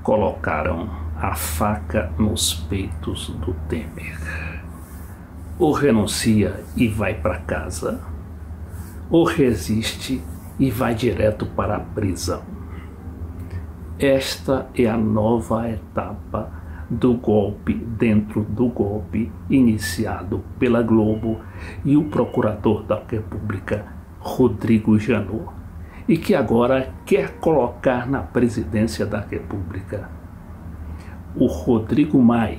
colocaram a faca nos peitos do Temer. Ou renuncia e vai para casa, ou resiste e vai direto para a prisão. Esta é a nova etapa do golpe dentro do golpe iniciado pela Globo e o procurador da República, Rodrigo Janot, e que agora quer colocar na presidência da República o Rodrigo Maia,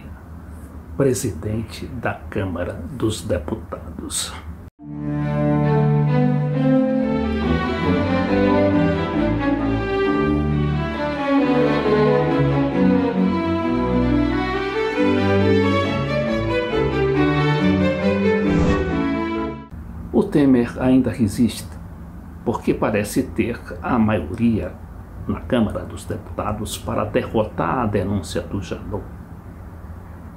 presidente da Câmara dos Deputados. O Temer ainda resiste, porque parece ter a maioria na Câmara dos Deputados para derrotar a denúncia do Janot.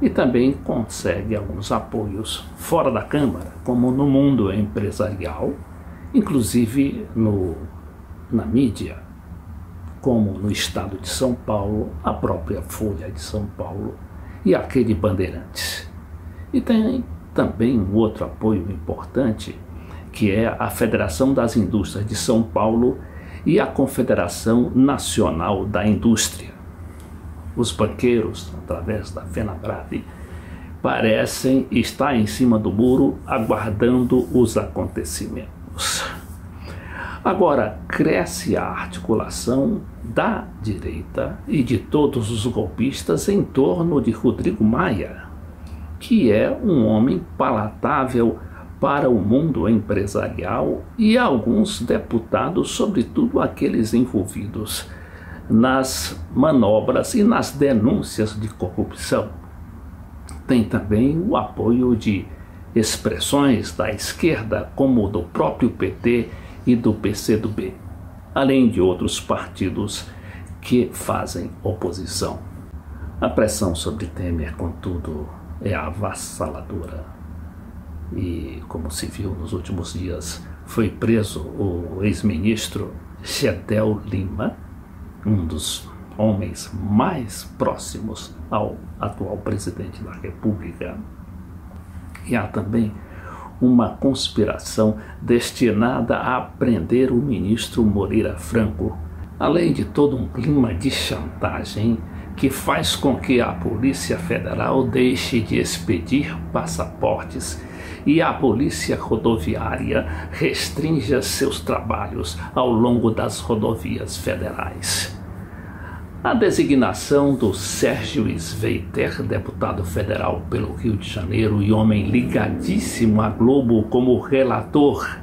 E também consegue alguns apoios fora da Câmara, como no mundo empresarial, inclusive na mídia, como no estado de São Paulo, a própria Folha de São Paulo e aquele Bandeirantes. E tem também um outro apoio importante, que é a Federação das Indústrias de São Paulo e a Confederação Nacional da Indústria. Os banqueiros, através da FenaBrave, parecem estar em cima do muro aguardando os acontecimentos. Agora, cresce a articulação da direita e de todos os golpistas em torno de Rodrigo Maia, que é um homem palatável para o mundo empresarial e alguns deputados, sobretudo aqueles envolvidos nas manobras e nas denúncias de corrupção. Tem também o apoio de expressões da esquerda, como do próprio PT e do PCdoB, além de outros partidos que fazem oposição. A pressão sobre Temer, contudo, é avassaladora. E, como se viu nos últimos dias, foi preso o ex-ministro Gedel Lima, um dos homens mais próximos ao atual presidente da República. E há também uma conspiração destinada a prender o ministro Moreira Franco, além de todo um clima de chantagem que faz com que a Polícia Federal deixe de expedir passaportes e a Polícia Rodoviária restrinja seus trabalhos ao longo das rodovias federais. A designação do Sérgio Sveiter, deputado federal pelo Rio de Janeiro e homem ligadíssimo à Globo como relator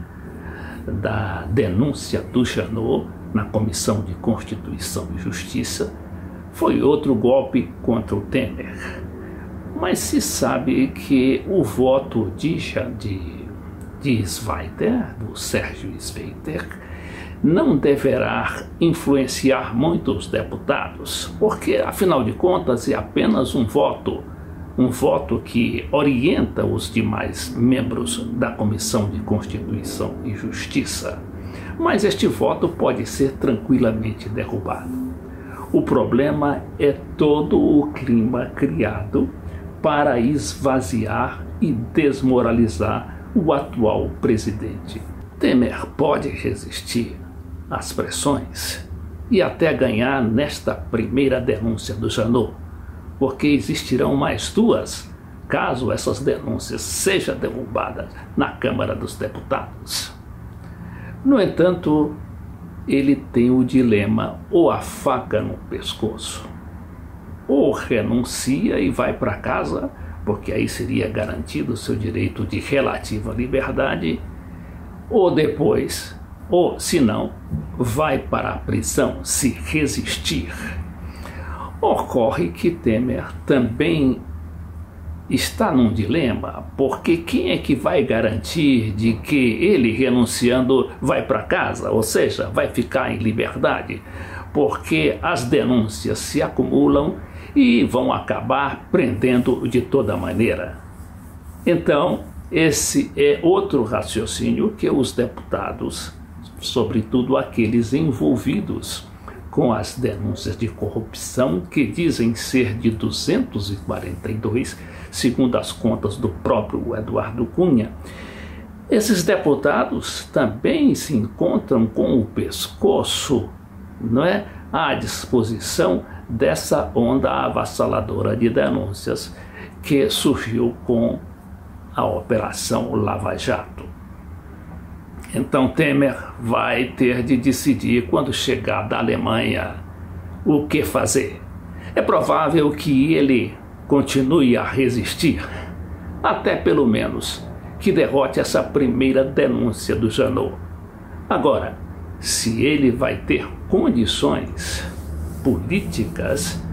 da denúncia do Janot na Comissão de Constituição e Justiça, foi outro golpe contra o Temer. Mas se sabe que o voto de Sveiter, do Sérgio Sveiter, não deverá influenciar muito os deputados, porque, afinal de contas, é apenas um voto que orienta os demais membros da Comissão de Constituição e Justiça. Mas este voto pode ser tranquilamente derrubado. O problema é todo o clima criado para esvaziar e desmoralizar o atual presidente. Temer pode resistir às pressões e até ganhar nesta primeira denúncia do Janot, porque existirão mais duas, caso essas denúncias sejam derrubadas na Câmara dos Deputados. No entanto, ele tem o dilema ou a faca no pescoço. Ou renuncia e vai para casa, porque aí seria garantido o seu direito de relativa liberdade, ou depois, ou se não, vai para a prisão se resistir. Ocorre que Temer também está num dilema, porque quem é que vai garantir de que ele, renunciando, vai para casa, ou seja, vai ficar em liberdade? Porque as denúncias se acumulam e vão acabar prendendo de toda maneira. Então, esse é outro raciocínio que os deputados, sobretudo aqueles envolvidos com as denúncias de corrupção, que dizem ser de 242, segundo as contas do próprio Eduardo Cunha, esses deputados também se encontram com o pescoço, não é, à disposição dessa onda avassaladora de denúncias que surgiu com a Operação Lava Jato. Então Temer vai ter de decidir, quando chegar da Alemanha, o que fazer. É provável que ele continue a resistir, até pelo menos que derrote essa primeira denúncia do Janot. Agora, se ele vai ter condições políticas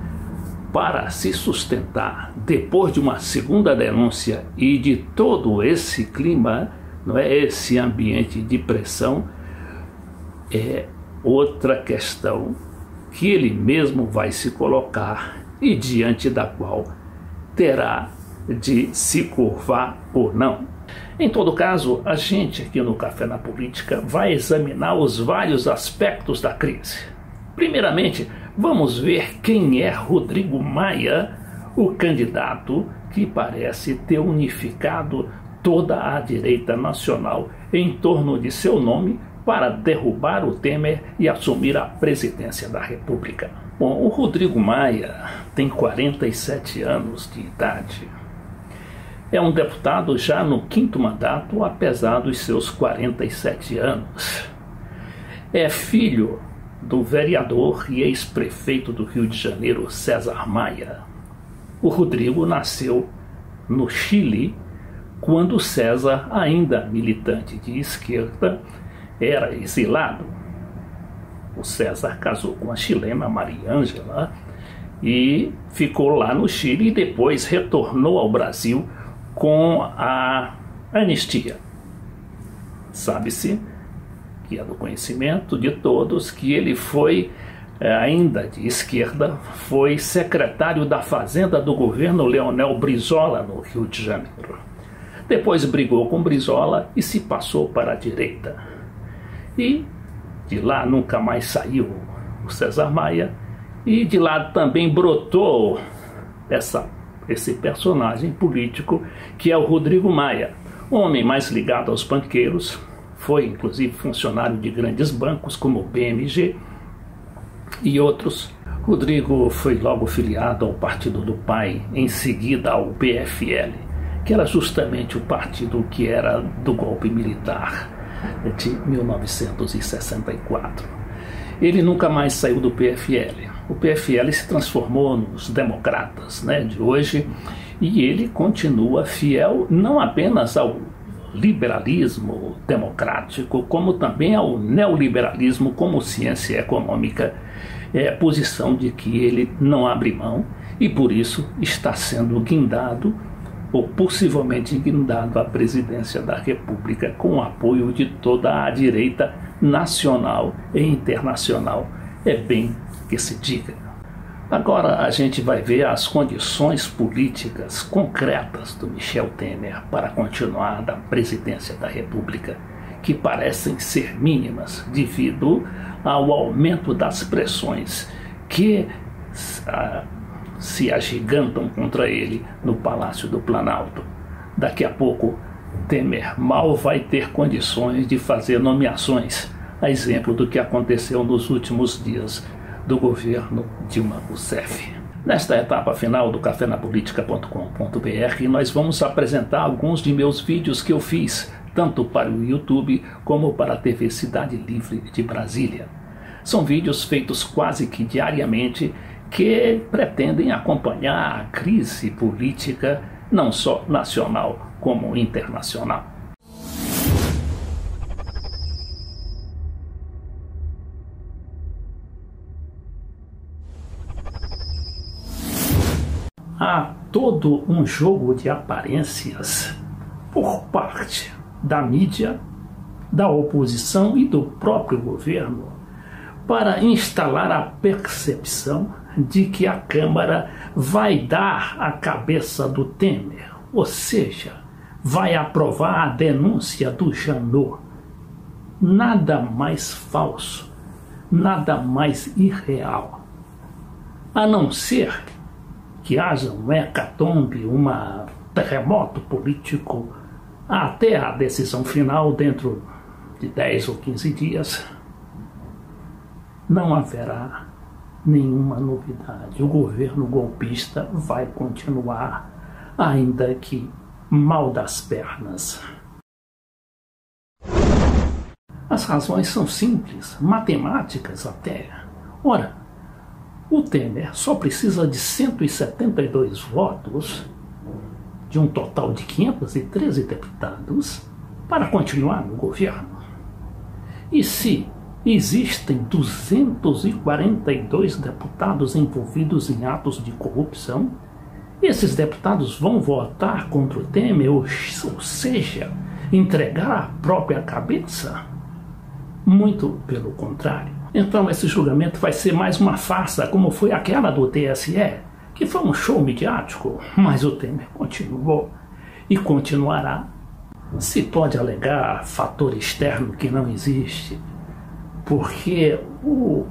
para se sustentar depois de uma segunda denúncia e de todo esse clima, não é, esse ambiente de pressão, é outra questão que ele mesmo vai se colocar e diante da qual terá de se curvar ou não. Em todo caso, a gente aqui no Café na Política vai examinar os vários aspectos da crise. Primeiramente, vamos ver quem é Rodrigo Maia, o candidato que parece ter unificado toda a direita nacional em torno de seu nome para derrubar o Temer e assumir a presidência da República. Bom, o Rodrigo Maia tem 47 anos de idade. É um deputado já no 5º mandato, apesar dos seus 47 anos. É filho do vereador e ex-prefeito do Rio de Janeiro, César Maia. O Rodrigo nasceu no Chile, quando César, ainda militante de esquerda, era exilado. O César casou com a chilena Maria Ângela e ficou lá no Chile e depois retornou ao Brasil com a anistia. Sabe-se, que é do conhecimento de todos, que ele foi, ainda de esquerda, foi secretário da Fazenda do governo Leonel Brizola no Rio de Janeiro. Depois brigou com Brizola e se passou para a direita. E de lá nunca mais saiu o César Maia, e de lá também brotou esse personagem político que é o Rodrigo Maia, homem mais ligado aos banqueiros, foi inclusive funcionário de grandes bancos como o BMG e outros. Rodrigo foi logo filiado ao partido do pai, em seguida ao PFL, que era justamente o partido que era do golpe militar de 1964. Ele nunca mais saiu do PFL. O PFL se transformou nos democratas, né, de hoje, e ele continua fiel não apenas ao liberalismo democrático, como também ao neoliberalismo como ciência econômica, posição de que ele não abre mão e por isso está sendo guindado ou possivelmente guindado à presidência da República com o apoio de toda a direita nacional e internacional. É bem que se diga. Agora a gente vai ver as condições políticas concretas do Michel Temer para continuar da presidência da República, que parecem ser mínimas devido ao aumento das pressões que se agigantam contra ele no Palácio do Planalto. Daqui a pouco, Temer mal vai ter condições de fazer nomeações, a exemplo do que aconteceu nos últimos dias do governo Dilma Rousseff. Nesta etapa final do cafenapolitica.com.br, nós vamos apresentar alguns de meus vídeos que eu fiz, tanto para o YouTube como para a TV Cidade Livre de Brasília. São vídeos feitos quase que diariamente que pretendem acompanhar a crise política, não só nacional como internacional. Há todo um jogo de aparências por parte da mídia, da oposição e do próprio governo para instalar a percepção de que a Câmara vai dar a cabeça do Temer, ou seja, vai aprovar a denúncia do Janot. Nada mais falso nada mais irreal, a não ser que haja um hecatombe, um terremoto político, até a decisão final dentro de 10 ou 15 dias. Não haverá nenhuma novidade. O governo golpista vai continuar, ainda que mal das pernas. As razões são simples, matemáticas até. Ora, o Temer só precisa de 172 votos, de um total de 513 deputados, para continuar no governo. E se existem 242 deputados envolvidos em atos de corrupção, esses deputados vão votar contra o Temer, ou seja, entregar a própria cabeça? Muito pelo contrário. Então esse julgamento vai ser mais uma farsa, como foi aquela do TSE, que foi um show midiático, mas o Temer continuou e continuará. Se pode alegar fator externo que não existe, porque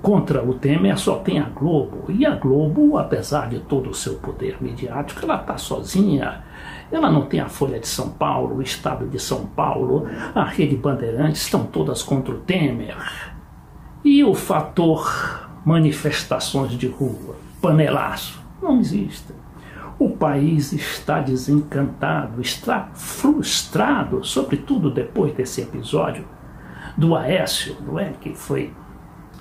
contra o Temer só tem a Globo, e a Globo, apesar de todo o seu poder midiático, ela está sozinha. Ela não tem a Folha de São Paulo, o Estado de São Paulo, a Rede Bandeirantes, estão todas contra o Temer. E o fator manifestações de rua, panelaço, não existe. O país está desencantado, está frustrado, sobretudo depois desse episódio do Aécio, que foi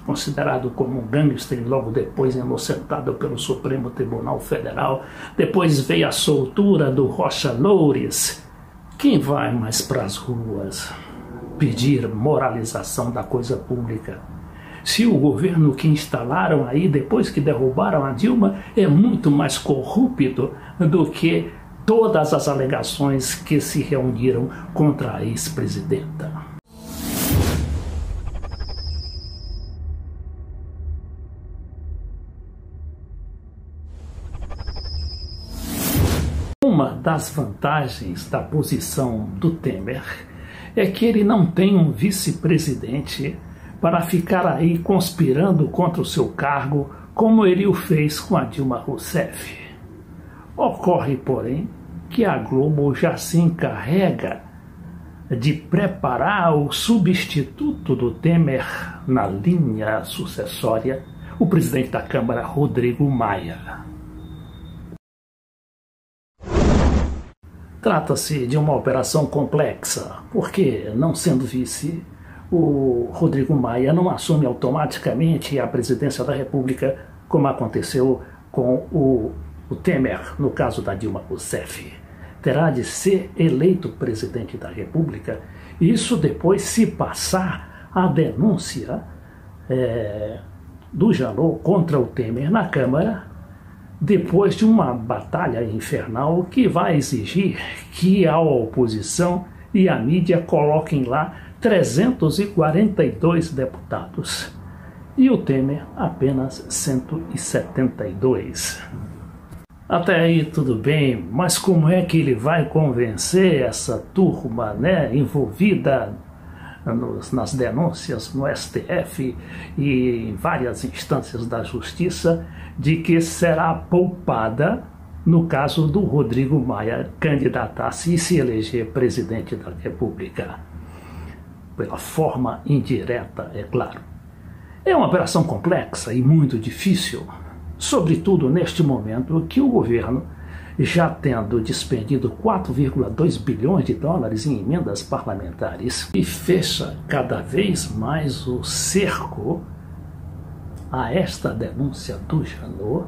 considerado como um gangster e logo depois inocentado pelo Supremo Tribunal Federal. Depois veio a soltura do Rocha Loures. Quem vai mais para as ruas pedir moralização da coisa pública? Se o governo que instalaram aí, depois que derrubaram a Dilma, é muito mais corrupto do que todas as alegações que se reuniram contra a ex-presidenta. Uma das vantagens da posição do Temer é que ele não tem um vice-presidente para ficar aí conspirando contra o seu cargo, como ele o fez com a Dilma Rousseff. Ocorre, porém, que a Globo já se encarrega de preparar o substituto do Temer na linha sucessória, o presidente da Câmara, Rodrigo Maia. Trata-se de uma operação complexa, porque, não sendo vice, o Rodrigo Maia não assume automaticamente a presidência da República, como aconteceu com o Temer, no caso da Dilma Rousseff. Terá de ser eleito presidente da República, e isso depois se passar a denúncia do Janot contra o Temer na Câmara, depois de uma batalha infernal que vai exigir que a oposição e a mídia coloquem lá 342 deputados e o Temer apenas 172. Até aí tudo bem, mas como é que ele vai convencer essa turma, envolvida nas denúncias no STF e em várias instâncias da justiça, de que será poupada no caso do Rodrigo Maia candidatar-se e se eleger presidente da República? Pela forma indireta, é claro. É uma operação complexa e muito difícil, sobretudo neste momento que o governo, já tendo despendido 4,2 bilhões de dólares em emendas parlamentares, e fecha cada vez mais o cerco a esta denúncia do Janot,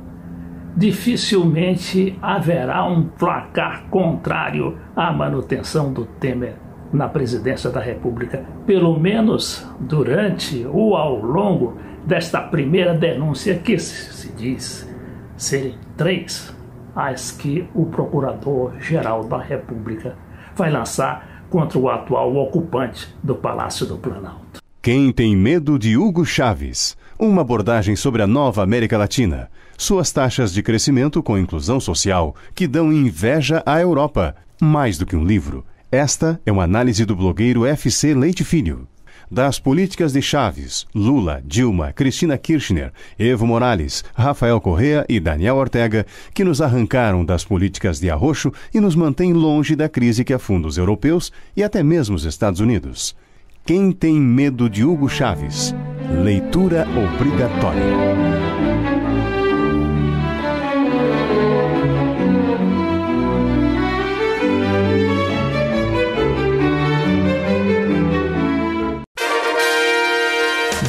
dificilmente haverá um placar contrário à manutenção do Temer na presidência da República, pelo menos durante ou ao longo desta primeira denúncia, que se diz serem 3 as que o Procurador-Geral da República vai lançar contra o atual ocupante do Palácio do Planalto. Quem tem medo de Hugo Chávez? Uma abordagem sobre a nova América Latina, suas taxas de crescimento com inclusão social que dão inveja à Europa. Mais do que um livro, esta é uma análise do blogueiro FC Leite Filho. das políticas de Chaves, Lula, Dilma, Cristina Kirchner, Evo Morales, Rafael Correa e Daniel Ortega, que nos arrancaram das políticas de arroxo e nos mantém longe da crise que afunda os europeus e até mesmo os Estados Unidos. Quem tem medo de Hugo Chávez? Leitura obrigatória.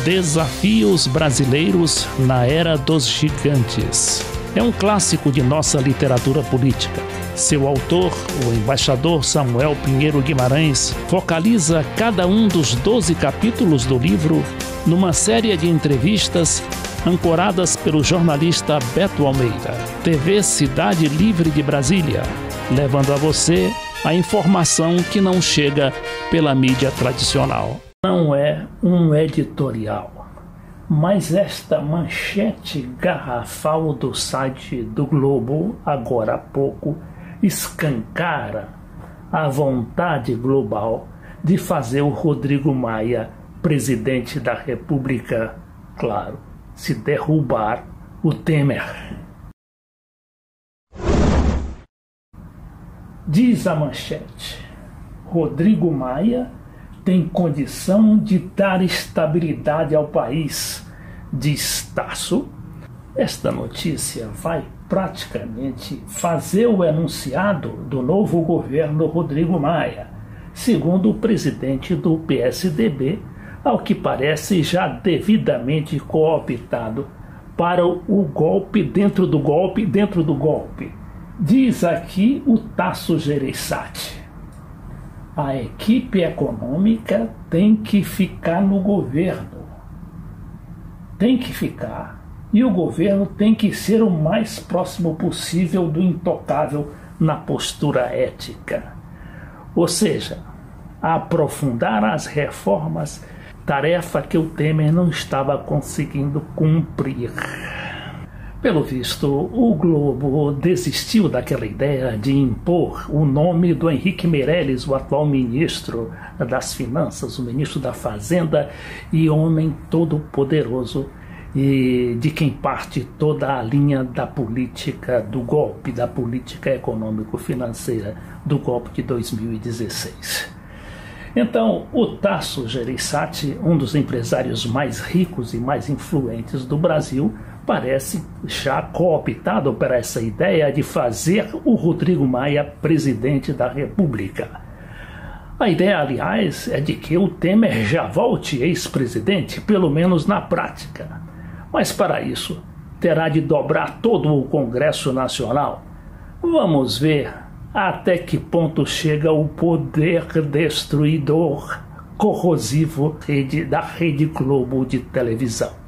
Desafios brasileiros na era dos gigantes. É um clássico de nossa literatura política. Seu autor, o embaixador Samuel Pinheiro Guimarães, focaliza cada um dos 12 capítulos do livro numa série de entrevistas ancoradas pelo jornalista Beto Almeida, TV Cidade Livre de Brasília, levando a você a informação que não chega pela mídia tradicional. Não é um editorial, mas esta manchete garrafal do site do Globo, agora há pouco, escancara a vontade global de fazer o Rodrigo Maia presidente da República, claro, se derrubar o Temer. Diz a manchete: Rodrigo Maia tem condição de dar estabilidade ao país, diz Tasso. Esta notícia vai praticamente fazer o enunciado do novo governo Rodrigo Maia, segundo o presidente do PSDB, ao que parece já devidamente cooptado para o golpe dentro do golpe dentro do golpe. Diz aqui o Tasso Gereissati: a equipe econômica tem que ficar no governo. Tem que ficar. E o governo tem que ser o mais próximo possível do intocável na postura ética. Ou seja, aprofundar as reformas, tarefa que o Temer não estava conseguindo cumprir. Pelo visto, o Globo desistiu daquela ideia de impor o nome do Henrique Meirelles, o atual ministro das Finanças, o ministro da Fazenda e homem todo-poderoso, e de quem parte toda a linha da política do golpe, da política econômico-financeira do golpe de 2016. Então, o Tasso Gereissati, um dos empresários mais ricos e mais influentes do Brasil, parece já cooptado para essa ideia de fazer o Rodrigo Maia presidente da República. A ideia, aliás, é de que o Temer já volte ex-presidente, pelo menos na prática. Mas para isso, terá de dobrar todo o Congresso Nacional. Vamos ver até que ponto chega o poder destruidor, corrosivo da Rede Globo de televisão.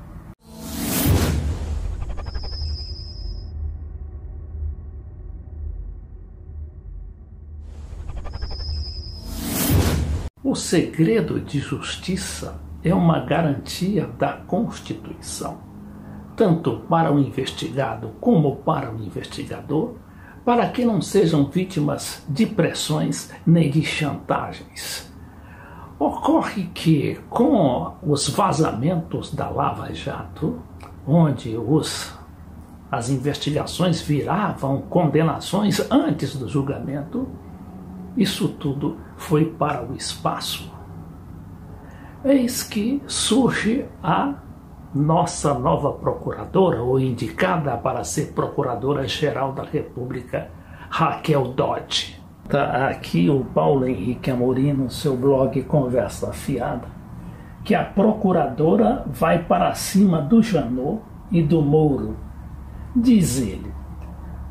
O segredo de justiça é uma garantia da Constituição, tanto para o investigado como para o investigador, para que não sejam vítimas de pressões nem de chantagens. Ocorre que, com os vazamentos da Lava Jato, onde as investigações viravam condenações antes do julgamento, isso tudo foi para o espaço. Eis que surge a nossa nova procuradora, ou indicada para ser procuradora-geral da República, Raquel Dodge. Está aqui o Paulo Henrique Amorim no seu blog Conversa Fiada, que a procuradora vai para cima do Janot e do Moro. Diz ele: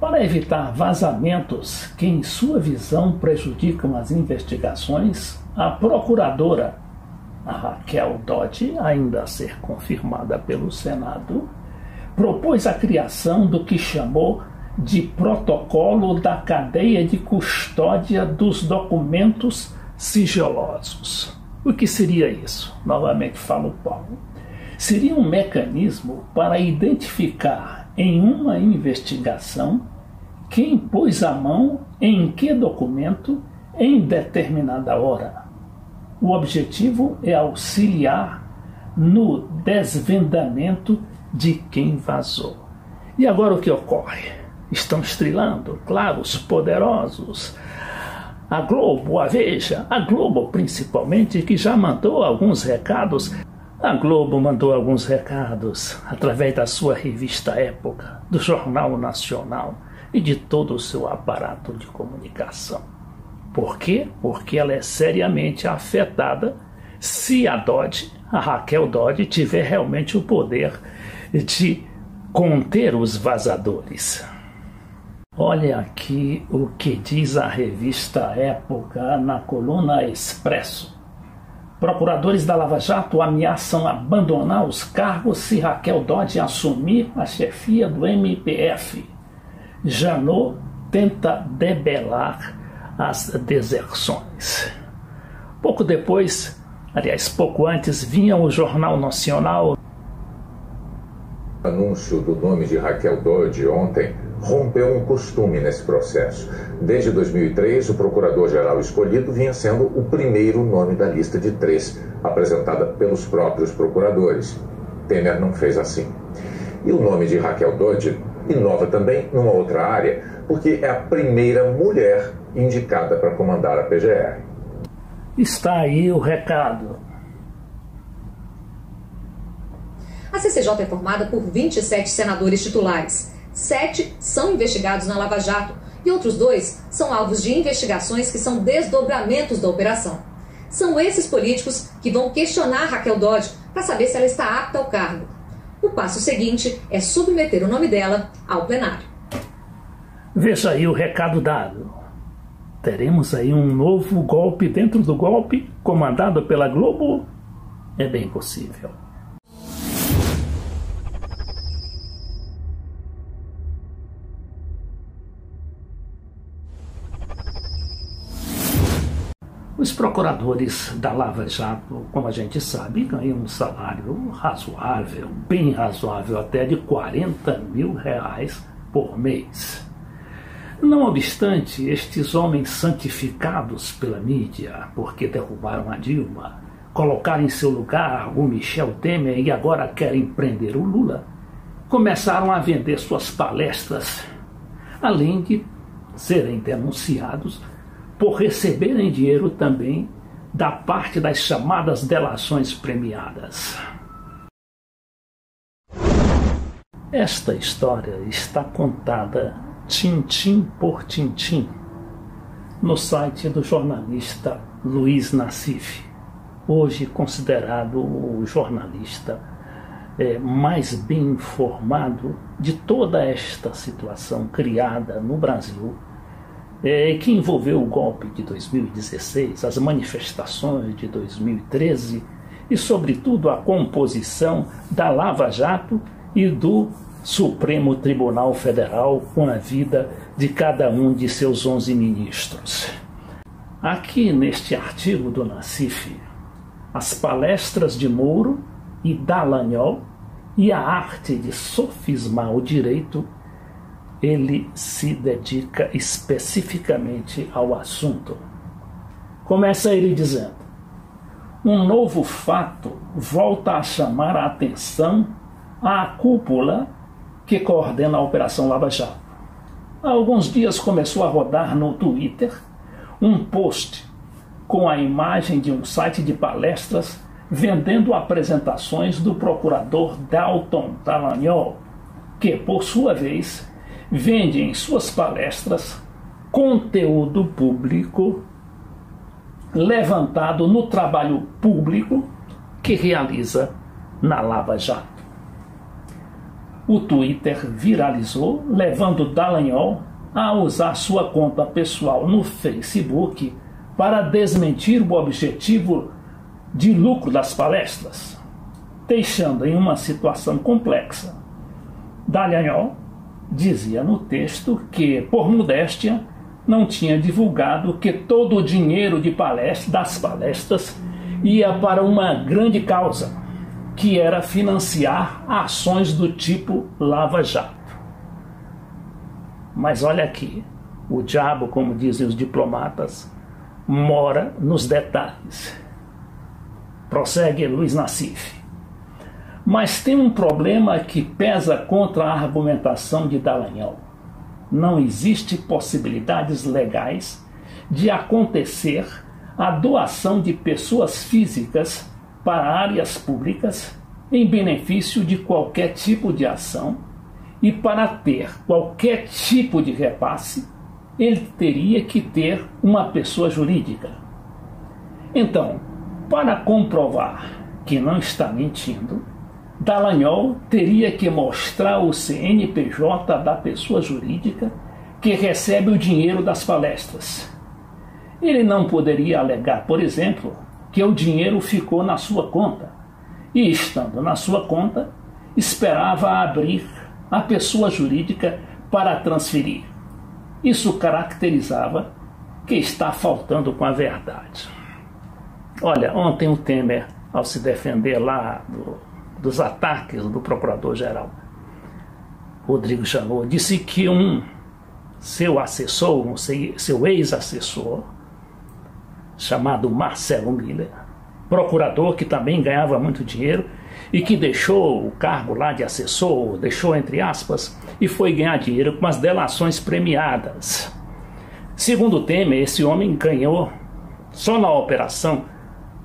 para evitar vazamentos que, em sua visão, prejudicam as investigações, a procuradora, a Raquel Dodge, ainda a ser confirmada pelo Senado, propôs a criação do que chamou de protocolo da cadeia de custódia dos documentos sigilosos. O que seria isso? Novamente fala o Paulo. Seria um mecanismo para identificar em uma investigação quem pôs a mão em que documento em determinada hora. O objetivo é auxiliar no desvendamento de quem vazou. E agora o que ocorre? Estão estrelando, claro, os poderosos. A Globo, a Veja, a Globo principalmente, que já mandou alguns recados. A Globo mandou alguns recados através da sua revista Época, do Jornal Nacional e de todo o seu aparato de comunicação. Por quê? Porque ela é seriamente afetada se a Raquel Dodge, tiver realmente o poder de conter os vazadores. Olha aqui o que diz a revista Época na coluna Expresso. Procuradores da Lava Jato ameaçam abandonar os cargos se Raquel Dodge assumir a chefia do MPF. Janot tenta debelar as deserções. Pouco depois, aliás, pouco antes, vinha o Jornal Nacional. O anúncio do nome de Raquel Dodge ontem rompeu um costume nesse processo. Desde 2003, o procurador-geral escolhido vinha sendo o primeiro nome da lista de 3, apresentada pelos próprios procuradores. Temer não fez assim. E o nome de Raquel Dodge inova também numa outra área, porque é a primeira mulher indicada para comandar a PGR. Está aí o recado. A CCJ é formada por 27 senadores titulares. 7 são investigados na Lava Jato e outros 2 são alvos de investigações que são desdobramentos da operação. São esses políticos que vão questionar Raquel Dodge para saber se ela está apta ao cargo. O passo seguinte é submeter o nome dela ao plenário. Veja aí o recado dado. Teremos aí um novo golpe dentro do golpe, comandado pela Globo? É bem possível. Os procuradores da Lava Jato, como a gente sabe, ganham um salário razoável, bem razoável, até de R$40 mil por mês. Não obstante, estes homens santificados pela mídia, porque derrubaram a Dilma, colocaram em seu lugar o Michel Temer e agora querem prender o Lula, começaram a vender suas palestras, além de serem denunciados por receberem dinheiro também da parte das chamadas delações premiadas. Esta história está contada tintim por tintim no site do jornalista Luiz Nassif, hoje considerado o jornalista mais bem informado de toda esta situação criada no Brasil, que envolveu o golpe de 2016, as manifestações de 2013 e, sobretudo, a composição da Lava Jato e do Supremo Tribunal Federal com a vida de cada um de seus 11 ministros. Aqui neste artigo do Nassif, as palestras de Moro e Dallagnol e a arte de sofismar o direito, ele se dedica especificamente ao assunto. Começa ele dizendo: um novo fato volta a chamar a atenção à cúpula que coordena a Operação Lava Jato. Há alguns dias começou a rodar no Twitter um post com a imagem de um site de palestras vendendo apresentações do procurador Dalton Dallagnol, que, por sua vez, vende em suas palestras conteúdo público levantado no trabalho público que realiza na Lava Jato. O Twitter viralizou, levando Dallagnol a usar sua conta pessoal no Facebook para desmentir o objetivo de lucro das palestras, deixando em uma situação complexa. Dallagnol dizia no texto que, por modéstia, não tinha divulgado que todo o dinheiro das palestras ia para uma grande causa, que era financiar ações do tipo Lava Jato. Mas olha aqui, o diabo, como dizem os diplomatas, mora nos detalhes. Prossegue Luiz Nassif. Mas tem um problema que pesa contra a argumentação de Dallagnol. Não existe possibilidades legais de acontecer a doação de pessoas físicas para áreas públicas em benefício de qualquer tipo de ação, e para ter qualquer tipo de repasse, ele teria que ter uma pessoa jurídica. Então, para comprovar que não está mentindo, Dallagnol teria que mostrar o CNPJ da pessoa jurídica que recebe o dinheiro das palestras. Ele não poderia alegar, por exemplo, que o dinheiro ficou na sua conta e, estando na sua conta, esperava abrir a pessoa jurídica para transferir. Isso caracterizava que está faltando com a verdade. Olha, ontem o Temer, ao se defender lá dos ataques do procurador-geral Rodrigo Janot, disse que seu assessor, seu ex-assessor, chamado Marcelo Miller, procurador que também ganhava muito dinheiro e que deixou o cargo lá de assessor, deixou entre aspas, e foi ganhar dinheiro com as delações premiadas. Segundo o Temer, esse homem ganhou só na operação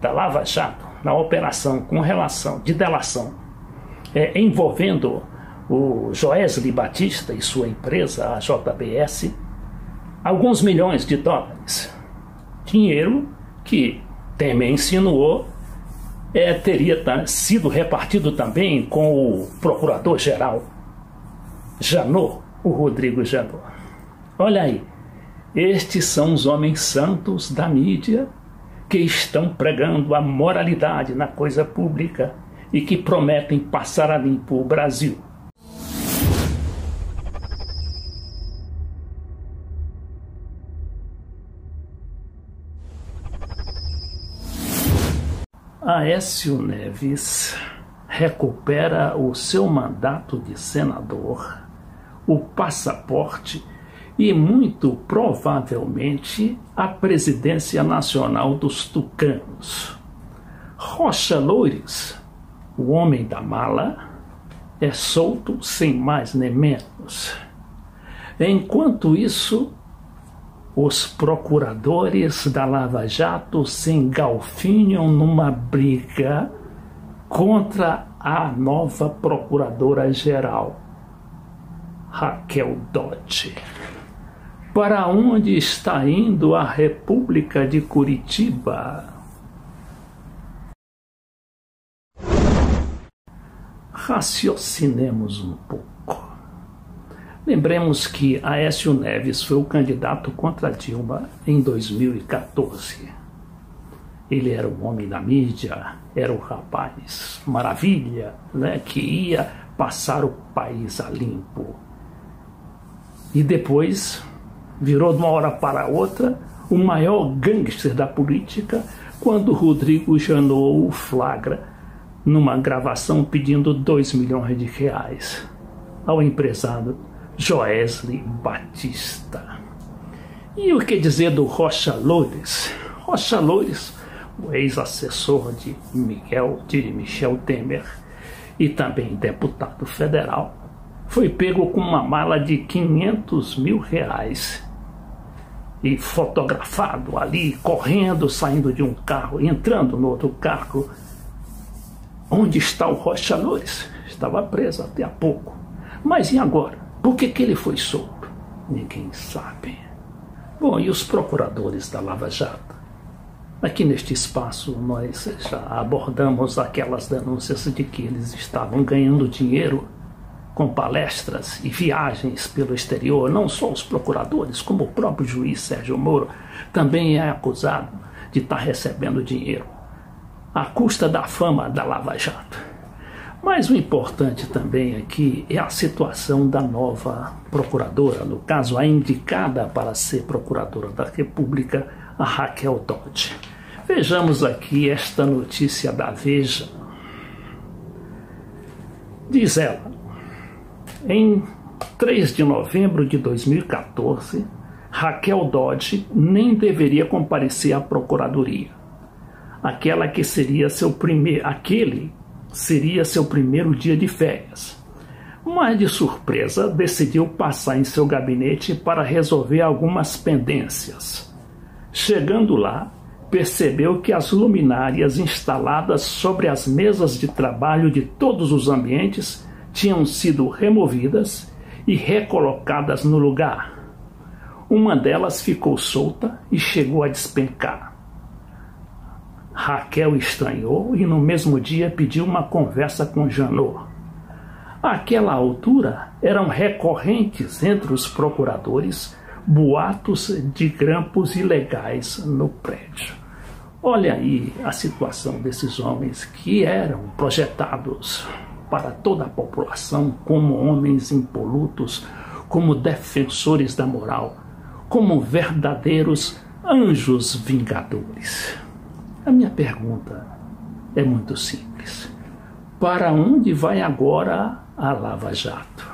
da Lava Jato, na operação com relação de delação, envolvendo o Joesley Batista e sua empresa, a JBS, alguns milhões de dólares. Dinheiro que Temer insinuou teria sido repartido também com o procurador-geral Janot, o Rodrigo Janot. Olha aí, estes são os homens santos da mídia que estão pregando a moralidade na coisa pública e que prometem passar a limpo o Brasil. Aécio Neves recupera o seu mandato de senador, o passaporte e, muito provavelmente, a presidência nacional dos tucanos. Rocha Loures, o homem da mala, é solto sem mais nem menos. Enquanto isso, os procuradores da Lava Jato se engalfinham numa briga contra a nova procuradora-geral, Raquel Dodge. Para onde está indo a República de Curitiba? Raciocinemos um pouco. Lembremos que Aécio Neves foi o candidato contra Dilma em 2014. Ele era um homem da mídia, era o rapaz maravilha, né, que ia passar o país a limpo. E depois virou de uma hora para outra o maior gangster da política quando Rodrigo Janot o flagra numa gravação pedindo 2 milhões de reais ao empresário Joesley Batista. E o que dizer do Rocha Loures? Rocha Loures, o ex-assessor de Michel Temer e também deputado federal, foi pego com uma mala de 500 mil reais e fotografado ali, correndo, saindo de um carro, entrando no outro carro. Onde está o Rocha Loures? Estava preso até há pouco. Mas e agora? Por que ele foi solto? Ninguém sabe. Bom, e os procuradores da Lava Jato? Aqui neste espaço nós já abordamos aquelas denúncias de que eles estavam ganhando dinheiro com palestras e viagens pelo exterior. Não só os procuradores, como o próprio juiz Sérgio Moro também é acusado de estar recebendo dinheiro à custa da fama da Lava Jato. Mas o importante também aqui é a situação da nova procuradora, no caso a indicada para ser procuradora da República, a Raquel Dodge. Vejamos aqui esta notícia da Veja. Diz ela: em 3 de novembro de 2014, Raquel Dodge nem deveria comparecer à Procuradoria. aquele seria seu primeiro dia de férias. Mas, de surpresa, decidiu passar em seu gabinete para resolver algumas pendências. Chegando lá, percebeu que as luminárias instaladas sobre as mesas de trabalho de todos os ambientes tinham sido removidas e recolocadas no lugar. Uma delas ficou solta e chegou a despencar. Raquel estranhou e no mesmo dia pediu uma conversa com Janot. Àquela altura, eram recorrentes entre os procuradores boatos de grampos ilegais no prédio. Olha aí a situação desses homens que eram projetados para toda a população como homens impolutos, como defensores da moral, como verdadeiros anjos vingadores. A minha pergunta é muito simples. Para onde vai agora a Lava Jato?